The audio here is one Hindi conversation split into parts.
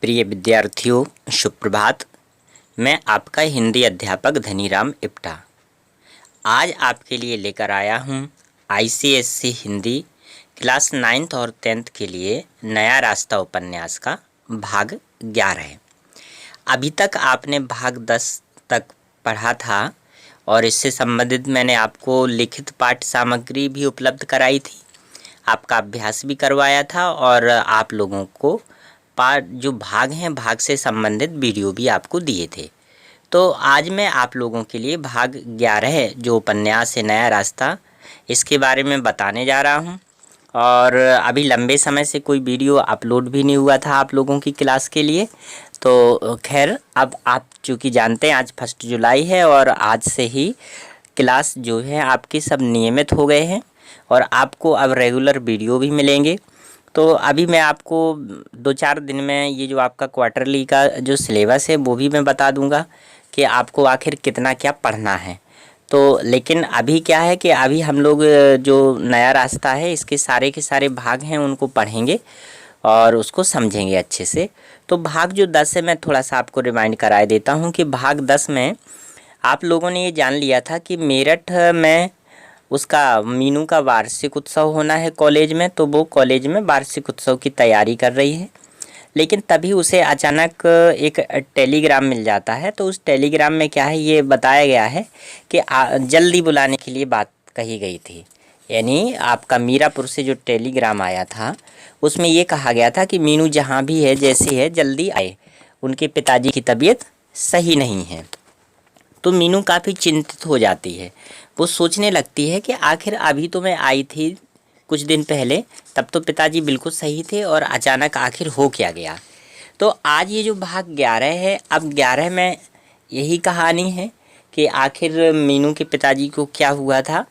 प्रिय विद्यार्थियों, सुप्रभात। मैं आपका हिंदी अध्यापक धनीराम इप्टा आज आपके लिए लेकर आया हूँ आईसीएससी हिंदी क्लास 9th और 10th के लिए नया रास्ता उपन्यास का भाग 11। अभी तक आपने भाग 10 तक पढ़ा था और इससे संबंधित मैंने आपको लिखित पाठ्य सामग्री भी उपलब्ध कराई थी, आपका अभ्यास भी करवाया था और आप लोगों को पाठ जो भाग हैं भाग से संबंधित वीडियो भी आपको दिए थे। तो आज मैं आप लोगों के लिए भाग 11 जो उपन्यास है नया रास्ता, इसके बारे में बताने जा रहा हूं। और अभी लंबे समय से कोई वीडियो अपलोड भी नहीं हुआ था आप लोगों की क्लास के लिए। तो खैर, अब आप चूँकि जानते हैं आज 1 जुलाई है और आज से ही क्लास जो है आपके सब नियमित हो गए हैं और आपको अब रेगुलर वीडियो भी मिलेंगे। तो अभी मैं आपको 2-4 दिन में ये जो आपका क्वार्टरली का जो सिलेबस है वो भी मैं बता दूंगा कि आपको आखिर कितना क्या पढ़ना है। तो लेकिन अभी क्या है कि अभी हम लोग जो नया रास्ता है इसके सारे के सारे भाग हैं उनको पढ़ेंगे और उसको समझेंगे अच्छे से। तो भाग जो 10 है मैं थोड़ा सा आपको रिमाइंड कराए देता हूँ कि भाग 10 में आप लोगों ने ये जान लिया था कि मेरठ में उसका मीनू का वार्षिक उत्सव होना है कॉलेज में। तो वो कॉलेज में वार्षिक उत्सव की तैयारी कर रही है, लेकिन तभी उसे अचानक एक टेलीग्राम मिल जाता है। तो उस टेलीग्राम में क्या है ये बताया गया है कि जल्दी बुलाने के लिए बात कही गई थी। यानी आपका मीरापुर से जो टेलीग्राम आया था उसमें ये कहा गया था कि मीनू जहाँ भी है जैसे है जल्दी आए, उनके पिताजी की तबीयत सही नहीं है। तो मीनू काफ़ी चिंतित हो जाती है। वो सोचने लगती है कि आखिर अभी तो मैं आई थी कुछ दिन पहले, तब तो पिताजी बिल्कुल सही थे और अचानक आखिर हो क्या गया। तो आज ये जो भाग 11 है, अब 11 में यही कहानी है कि आखिर मीनू के पिताजी को क्या हुआ था।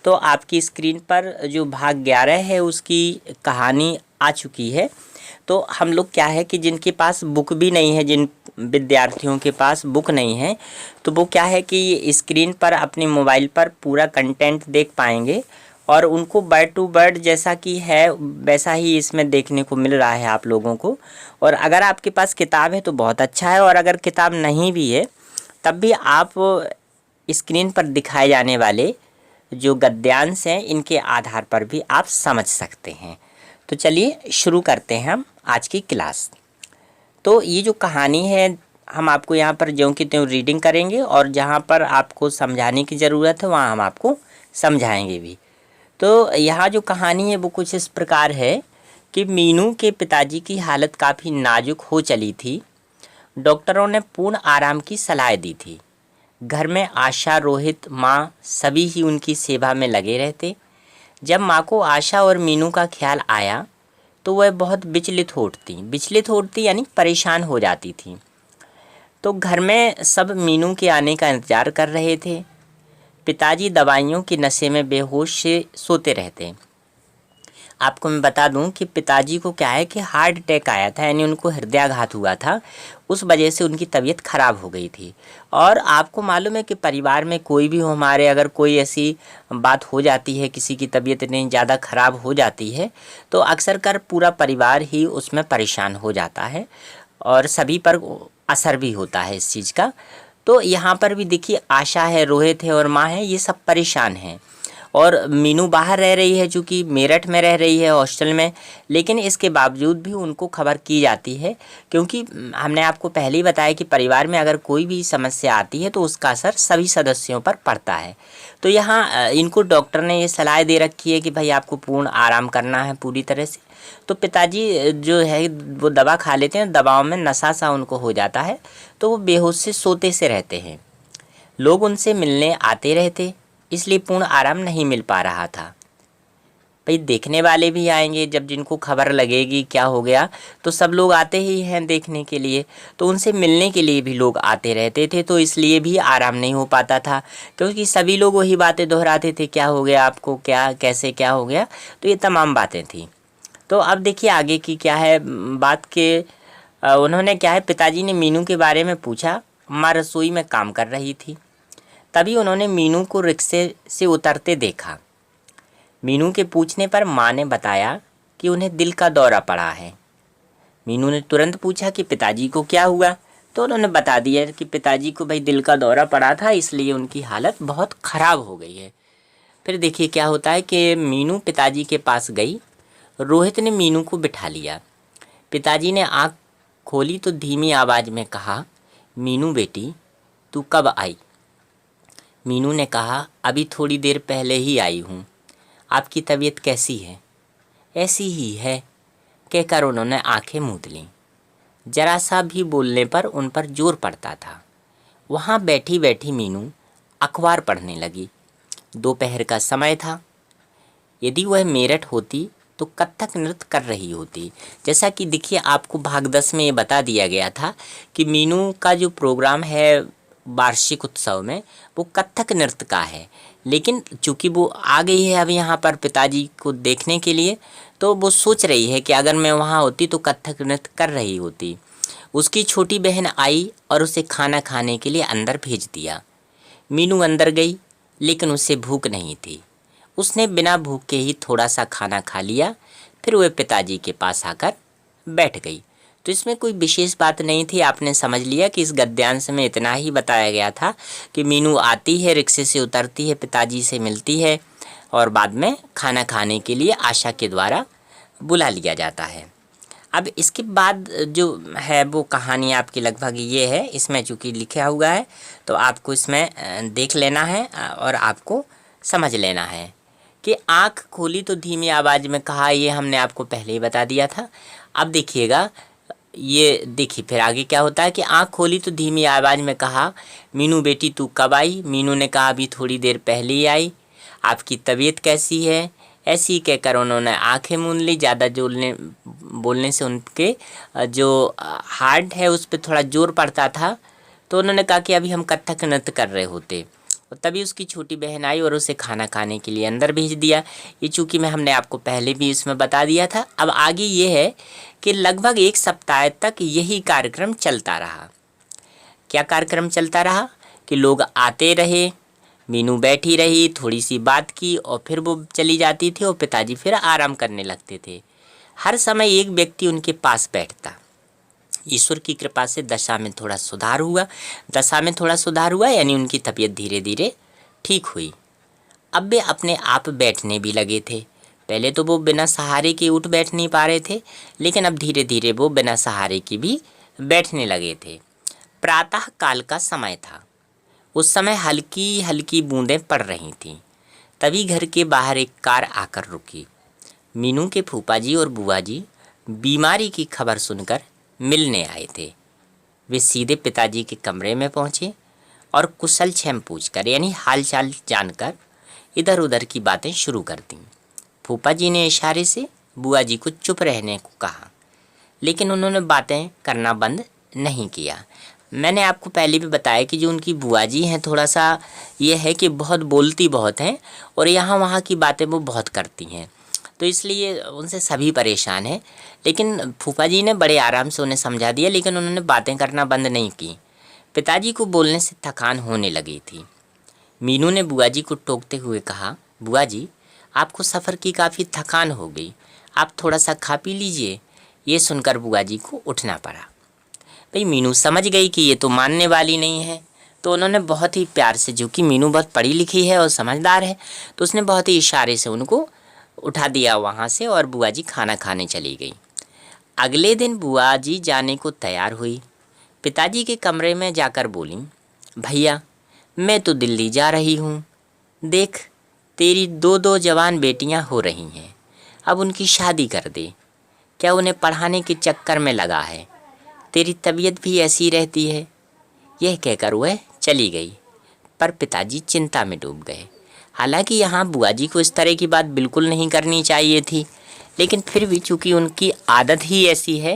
तो आपकी स्क्रीन पर जो भाग 11 है उसकी कहानी आ चुकी है। तो हम लोग क्या है कि जिनके पास बुक भी नहीं है, जिन विद्यार्थियों के पास बुक नहीं है, तो वो क्या है कि स्क्रीन पर अपने मोबाइल पर पूरा कंटेंट देख पाएंगे और उनको वर्ड टू वर्ड जैसा कि है वैसा ही इसमें देखने को मिल रहा है आप लोगों को। और अगर आपके पास किताब है तो बहुत अच्छा है, और अगर किताब नहीं भी है तब भी आप स्क्रीन पर दिखाए जाने वाले जो गद्यांश हैं इनके आधार पर भी आप समझ सकते हैं। तो चलिए शुरू करते हैं हम आज की क्लास। तो ये जो कहानी है हम आपको यहाँ पर ज्यों की त्यों रीडिंग करेंगे और जहाँ पर आपको समझाने की ज़रूरत है वहाँ हम आपको समझाएंगे भी। तो यहाँ जो कहानी है वो कुछ इस प्रकार है कि मीनू के पिताजी की हालत काफ़ी नाजुक हो चली थी। डॉक्टरों ने पूर्ण आराम की सलाह दी थी। घर में आशा, रोहित, माँ सभी ही उनकी सेवा में लगे रहते। जब माँ को आशा और मीनू का ख्याल आया तो वह बहुत विचलित होती यानी परेशान हो जाती थी। तो घर में सब मीनू के आने का इंतज़ार कर रहे थे। पिताजी दवाइयों के नशे में बेहोश से सोते रहते। आपको मैं बता दूं कि पिताजी को क्या है कि हार्ट अटैक आया था, यानी उनको हृदयाघात हुआ था। उस वजह से उनकी तबीयत ख़राब हो गई थी। और आपको मालूम है कि परिवार में कोई भी हो हमारे, अगर कोई ऐसी बात हो जाती है, किसी की तबीयत इतनी ज़्यादा ख़राब हो जाती है तो अक्सर कर पूरा परिवार ही उसमें परेशान हो जाता है और सभी पर असर भी होता है इस चीज़ का। तो यहाँ पर भी देखिए, आशा है, रोहित है और माँ है, ये सब परेशान हैं। और मीनू बाहर रह रही है, चूँकि मेरठ में रह रही है हॉस्टल में, लेकिन इसके बावजूद भी उनको खबर की जाती है, क्योंकि हमने आपको पहले ही बताया कि परिवार में अगर कोई भी समस्या आती है तो उसका असर सभी सदस्यों पर पड़ता है। तो यहाँ इनको डॉक्टर ने ये सलाह दे रखी है कि भाई आपको पूर्ण आराम करना है पूरी तरह से। तो पिताजी जो है वो दवा खा लेते हैं, दवाओं में नशा सा उनको हो जाता है, तो वो बेहोश से सोते से रहते हैं। लोग उनसे मिलने आते रहते, इसलिए पूर्ण आराम नहीं मिल पा रहा था। भाई देखने वाले भी आएंगे, जब जिनको खबर लगेगी क्या हो गया तो सब लोग आते ही हैं देखने के लिए, तो उनसे मिलने के लिए भी लोग आते रहते थे। तो इसलिए भी आराम नहीं हो पाता था, क्योंकि सभी लोग वही बातें दोहराते थे, क्या हो गया आपको, क्या कैसे क्या हो गया, तो ये तमाम बातें थी। तो अब देखिए आगे की क्या है बात के उन्होंने क्या है, पिताजी ने मीनू के बारे में पूछा। माँ रसोई में काम कर रही थी। तभी उन्होंने मीनू को रिक्शे से उतरते देखा। मीनू के पूछने पर माँ ने बताया कि उन्हें दिल का दौरा पड़ा है। मीनू ने तुरंत पूछा कि पिताजी को क्या हुआ। तो उन्होंने बता दिया कि पिताजी को भाई दिल का दौरा पड़ा था, इसलिए उनकी हालत बहुत ख़राब हो गई है। फिर देखिए क्या होता है कि मीनू पिताजी के पास गई। रोहित ने मीनू को बिठा लिया। पिताजी ने आँख खोली तो धीमी आवाज़ में कहा, मीनू बेटी तू कब आई? मीनू ने कहा, अभी थोड़ी देर पहले ही आई हूँ। आपकी तबीयत कैसी है? ऐसी ही है, कहकर उन्होंने आंखें मूंद लीं। जरा सा भी बोलने पर उन पर जोर पड़ता था। वहाँ बैठी बैठी मीनू अखबार पढ़ने लगी। दोपहर का समय था। यदि वह मेरठ होती तो कथक नृत्य कर रही होती। जैसा कि देखिए आपको भाग 10 में ये बता दिया गया था कि मीनू का जो प्रोग्राम है वार्षिक उत्सव में वो कथक नृत्य का है, लेकिन चूंकि वो आ गई है अब यहाँ पर पिताजी को देखने के लिए, तो वो सोच रही है कि अगर मैं वहाँ होती तो कथक नृत्य कर रही होती। उसकी छोटी बहन आई और उसे खाना खाने के लिए अंदर भेज दिया। मीनू अंदर गई, लेकिन उसे भूख नहीं थी। उसने बिना भूख के ही थोड़ा सा खाना खा लिया। फिर वह पिताजी के पास आकर बैठ गई। तो इसमें कोई विशेष बात नहीं थी। आपने समझ लिया कि इस गद्यांश में इतना ही बताया गया था कि मीनू आती है, रिक्शे से उतरती है, पिताजी से मिलती है और बाद में खाना खाने के लिए आशा के द्वारा बुला लिया जाता है। अब इसके बाद जो है वो कहानी आपकी लगभग ये है। इसमें चूँकि लिखा हुआ है तो आपको इसमें देख लेना है और आपको समझ लेना है कि आँख खोली तो धीमी आवाज़ में कहा, ये हमने आपको पहले ही बता दिया था। अब देखिएगा, ये देखिए फिर आगे क्या होता है कि आँख खोली तो धीमी आवाज़ में कहा, मीनू बेटी तू कब आई? मीनू ने कहा, अभी थोड़ी देर पहले ही आई। आपकी तबीयत कैसी है? ऐसी ही कहकर उन्होंने आंखें मूंद ली। ज़्यादा बोलने से उनके जो हार्ट है उस पर थोड़ा जोर पड़ता था। तो उन्होंने कहा कि अभी हम कथक नृत्य कर रहे होते। और तभी उसकी छोटी बहन आई और उसे खाना खाने के लिए अंदर भेज दिया। ये चूँकि हमने आपको पहले भी इसमें बता दिया था। अब आगे ये है कि लगभग 1 सप्ताह तक यही कार्यक्रम चलता रहा। क्या कार्यक्रम चलता रहा कि लोग आते रहे, मीनू बैठी रही, थोड़ी सी बात की और फिर वो चली जाती थी और पिताजी फिर आराम करने लगते थे। हर समय एक व्यक्ति उनके पास बैठता। ईश्वर की कृपा से दशा में थोड़ा सुधार हुआ यानी उनकी तबीयत धीरे धीरे ठीक हुई। अब वे अपने आप बैठने भी लगे थे। पहले तो वो बिना सहारे के उठ बैठ नहीं पा रहे थे, लेकिन अब धीरे धीरे वो बिना सहारे के भी बैठने लगे थे। प्रातः काल का समय था। उस समय हल्की हल्की बूंदें पड़ रही थीं। तभी घर के बाहर एक कार आकर रुकी। मीनू के फूफा जी और बुआ जी बीमारी की खबर सुनकर मिलने आए थे। वे सीधे पिताजी के कमरे में पहुंचे और कुशल क्षेम पूछकर यानी हालचाल जानकर इधर उधर की बातें शुरू कर दीं। फूफा जी ने इशारे से बुआ जी को चुप रहने को कहा, लेकिन उन्होंने बातें करना बंद नहीं किया। मैंने आपको पहले भी बताया कि जो उनकी बुआ जी हैं थोड़ा सा ये है कि बहुत बोलती बहुत हैं और यहाँ वहाँ की बातें वो बहुत करती हैं, तो इसलिए उनसे सभी परेशान हैं। लेकिन फूफा जी ने बड़े आराम से उन्हें समझा दिया, लेकिन उन्होंने बातें करना बंद नहीं की। पिताजी को बोलने से थकान होने लगी थी। मीनू ने बुआ जी को टोकते हुए कहा, बुआ जी आपको सफ़र की काफ़ी थकान हो गई, आप थोड़ा सा खा पी लीजिए। ये सुनकर बुआ जी को उठना पड़ा। भाई मीनू समझ गई कि ये तो मानने वाली नहीं है, तो उन्होंने बहुत ही प्यार से, जो कि मीनू बहुत पढ़ी लिखी है और समझदार है, तो उसने बहुत ही इशारे से उनको उठा दिया वहाँ से और बुआ जी खाना खाने चली गई। अगले दिन बुआ जी जाने को तैयार हुई। पिताजी के कमरे में जाकर बोली, भैया मैं तो दिल्ली जा रही हूँ। देख तेरी 2 जवान बेटियाँ हो रही हैं, अब उनकी शादी कर दे। क्या उन्हें पढ़ाने के चक्कर में लगा है? तेरी तबीयत भी ऐसी रहती है। यह कहकर वह चली गई। पर पिताजी चिंता में डूब गए। हालांकि यहाँ बुआ जी को इस तरह की बात बिल्कुल नहीं करनी चाहिए थी, लेकिन फिर भी चूँकि उनकी आदत ही ऐसी है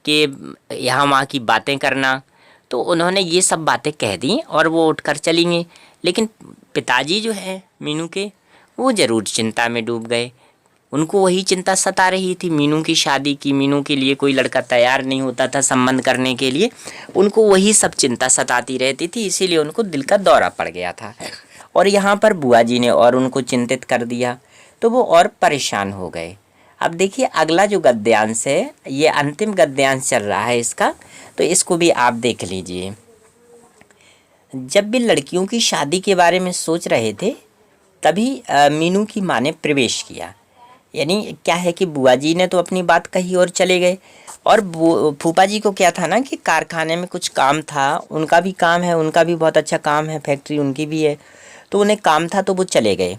कि यहाँ वहाँ की बातें करना, तो उन्होंने ये सब बातें कह दी और वो उठकर चली गई। लेकिन पिताजी जो है मीनू के, वो ज़रूर चिंता में डूब गए। उनको वही चिंता सता रही थी मीनू की शादी की। मीनू के लिए कोई लड़का तैयार नहीं होता था संबंध करने के लिए, उनको वही सब चिंता सताती रहती थी, इसीलिए उनको दिल का दौरा पड़ गया था। और यहाँ पर बुआ जी ने और उनको चिंतित कर दिया, तो वो और परेशान हो गए। अब देखिए अगला जो गद्यांश है, ये अंतिम गद्यांश चल रहा है इसका, तो इसको भी आप देख लीजिए। जब भी लड़कियों की शादी के बारे में सोच रहे थे तभी मीनू की माँ ने प्रवेश किया। यानी क्या है कि बुआ जी ने तो अपनी बात कही और चले गए, और फूफा जी को क्या था ना कि कारखाने में कुछ काम था, उनका भी काम है, उनका भी बहुत अच्छा काम है, फैक्ट्री उनकी भी है, तो उन्हें काम था तो वो चले गए।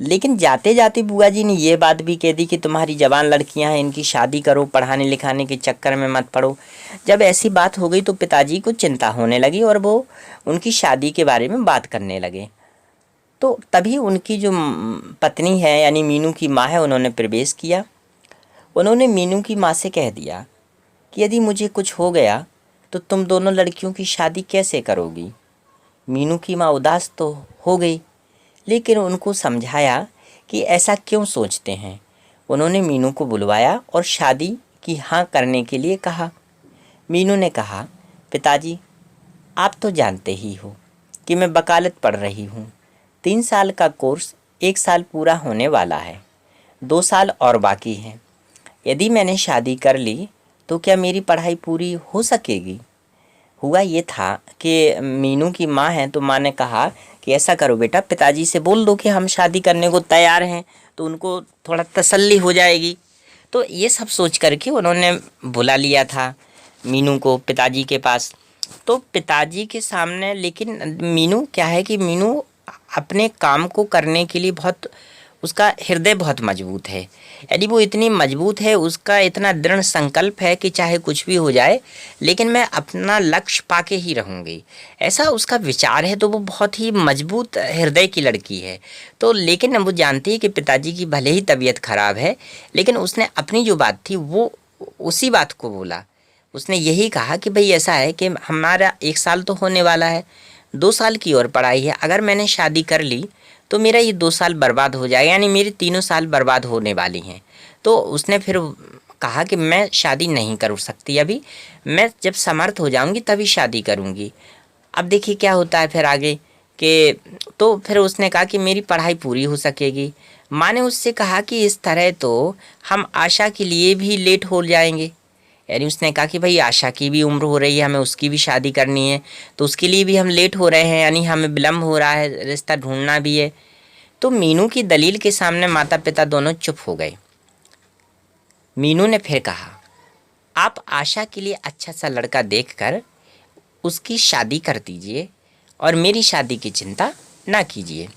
लेकिन जाते जाते बुआ जी ने ये बात भी कह दी कि तुम्हारी जवान लड़कियां हैं, इनकी शादी करो, पढ़ाने लिखाने के चक्कर में मत पड़ो। जब ऐसी बात हो गई तो पिताजी को चिंता होने लगी और वो उनकी शादी के बारे में बात करने लगे। तो तभी उनकी जो पत्नी है यानी मीनू की माँ है, उन्होंने प्रवेश किया। उन्होंने मीनू की माँ से कह दिया कि यदि मुझे कुछ हो गया तो तुम दोनों लड़कियों की शादी कैसे करोगी। मीनू की माँ उदास तो हो गई, लेकिन उनको समझाया कि ऐसा क्यों सोचते हैं। उन्होंने मीनू को बुलवाया और शादी की हाँ करने के लिए कहा। मीनू ने कहा, पिताजी आप तो जानते ही हो कि मैं वकालत पढ़ रही हूँ। 3 साल का कोर्स 1 साल पूरा होने वाला है, 2 साल और बाकी हैं। यदि मैंने शादी कर ली तो क्या मेरी पढ़ाई पूरी हो सकेगी। हुआ ये था कि मीनू की माँ है, तो माँ ने कहा कि ऐसा करो बेटा, पिताजी से बोल दो कि हम शादी करने को तैयार हैं, तो उनको थोड़ा तसल्ली हो जाएगी। तो ये सब सोच करके उन्होंने बुला लिया था मीनू को पिताजी के पास। तो पिताजी के सामने, लेकिन मीनू क्या है कि मीनू अपने काम को करने के लिए बहुत, उसका हृदय बहुत मजबूत है। यानी वो इतनी मजबूत है, उसका इतना दृढ़ संकल्प है कि चाहे कुछ भी हो जाए लेकिन मैं अपना लक्ष्य पाके ही रहूँगी, ऐसा उसका विचार है। तो वो बहुत ही मजबूत हृदय की लड़की है। तो लेकिन वो जानती है कि पिताजी की भले ही तबीयत खराब है, लेकिन उसने अपनी जो बात थी वो उसी बात को बोला। उसने यही कहा कि भाई ऐसा है कि हमारा 1 साल तो होने वाला है, 2 साल की और पढ़ाई है। अगर मैंने शादी कर ली तो मेरा ये 2 साल बर्बाद हो जाएगा, यानी मेरी 3 साल बर्बाद होने वाली हैं। तो उसने फिर कहा कि मैं शादी नहीं कर सकती अभी, मैं जब समर्थ हो जाऊंगी तभी शादी करूंगी। अब देखिए क्या होता है फिर आगे कि, तो फिर उसने कहा कि मेरी पढ़ाई पूरी हो सकेगी। माँ ने उससे कहा कि इस तरह तो हम आशा के लिए भी लेट हो जाएंगे। यानी उसने कहा कि भाई आशा की भी उम्र हो रही है, हमें उसकी भी शादी करनी है, तो उसके लिए भी हम लेट हो रहे हैं, यानी हमें विलम्ब हो रहा है, रिश्ता ढूंढना भी है। तो मीनू की दलील के सामने माता पिता दोनों चुप हो गए। मीनू ने फिर कहा, आप आशा के लिए अच्छा सा लड़का देखकर उसकी शादी कर दीजिए और मेरी शादी की चिंता ना कीजिए।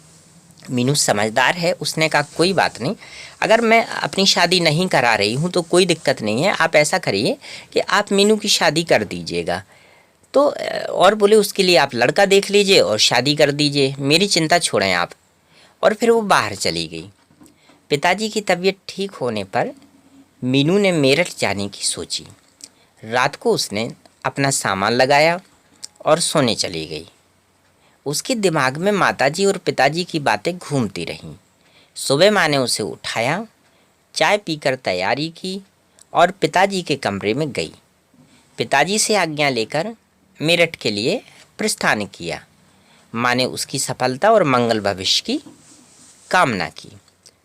मीनू समझदार है, उसने कहा कोई बात नहीं, अगर मैं अपनी शादी नहीं करा रही हूँ तो कोई दिक्कत नहीं है, आप ऐसा करिए कि आप मीनू की शादी कर दीजिएगा। तो और बोले उसके लिए आप लड़का देख लीजिए और शादी कर दीजिए, मेरी चिंता छोड़ें आप। और फिर वो बाहर चली गई। पिताजी की तबीयत ठीक होने पर मीनू ने मेरठ जाने की सोची। रात को उसने अपना सामान लगाया और सोने चली गई। उसके दिमाग में माताजी और पिताजी की बातें घूमती रहीं। सुबह माँ ने उसे उठाया, चाय पीकर तैयारी की और पिताजी के कमरे में गई। पिताजी से आज्ञा लेकर मेरठ के लिए प्रस्थान किया। माँ ने उसकी सफलता और मंगल भविष्य की कामना की।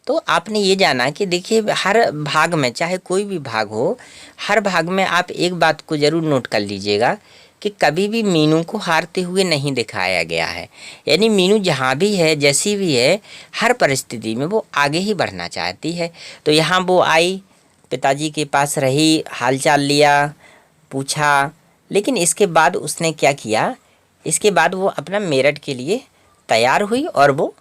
तो आपने ये जाना कि देखिए हर भाग में, चाहे कोई भी भाग हो, हर भाग में आप एक बात को ज़रूर नोट कर लीजिएगा कि कभी भी मीनू को हारते हुए नहीं दिखाया गया है। यानी मीनू जहाँ भी है, जैसी भी है, हर परिस्थिति में वो आगे ही बढ़ना चाहती है। तो यहाँ वो आई, पिताजी के पास रही, हालचाल लिया, पूछा, लेकिन इसके बाद उसने क्या किया, इसके बाद वो अपना मेरठ के लिए तैयार हुई और वो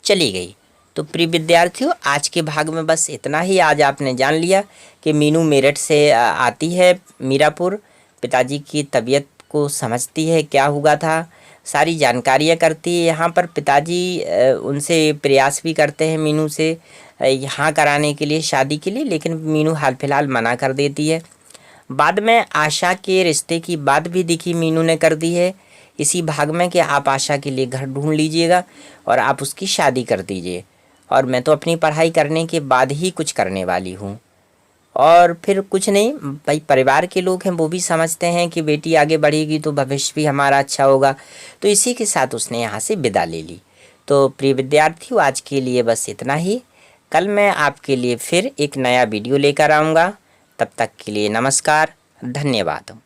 चली गई। तो प्रिय विद्यार्थियों, आज के भाग में बस इतना ही। आज आपने जान लिया कि मीनू मेरठ से आती है मीरापुर, पिताजी की तबीयत को समझती है, क्या हुआ था, सारी जानकारियाँ करती है। यहाँ पर पिताजी उनसे प्रयास भी करते हैं मीनू से यहाँ कराने के लिए, शादी के लिए, लेकिन मीनू हाल फिलहाल मना कर देती है। बाद में आशा के रिश्ते की बात भी दिखी मीनू ने कर दी है इसी भाग में कि आप आशा के लिए घर ढूंढ लीजिएगा और आप उसकी शादी कर दीजिए, और मैं तो अपनी पढ़ाई करने के बाद ही कुछ करने वाली हूँ। और फिर कुछ नहीं भाई, परिवार के लोग हैं वो भी समझते हैं कि बेटी आगे बढ़ेगी तो भविष्य भी हमारा अच्छा होगा। तो इसी के साथ उसने यहाँ से विदा ले ली। तो प्रिय विद्यार्थियों, आज के लिए बस इतना ही। कल मैं आपके लिए फिर एक नया वीडियो लेकर आऊँगा। तब तक के लिए नमस्कार, धन्यवाद।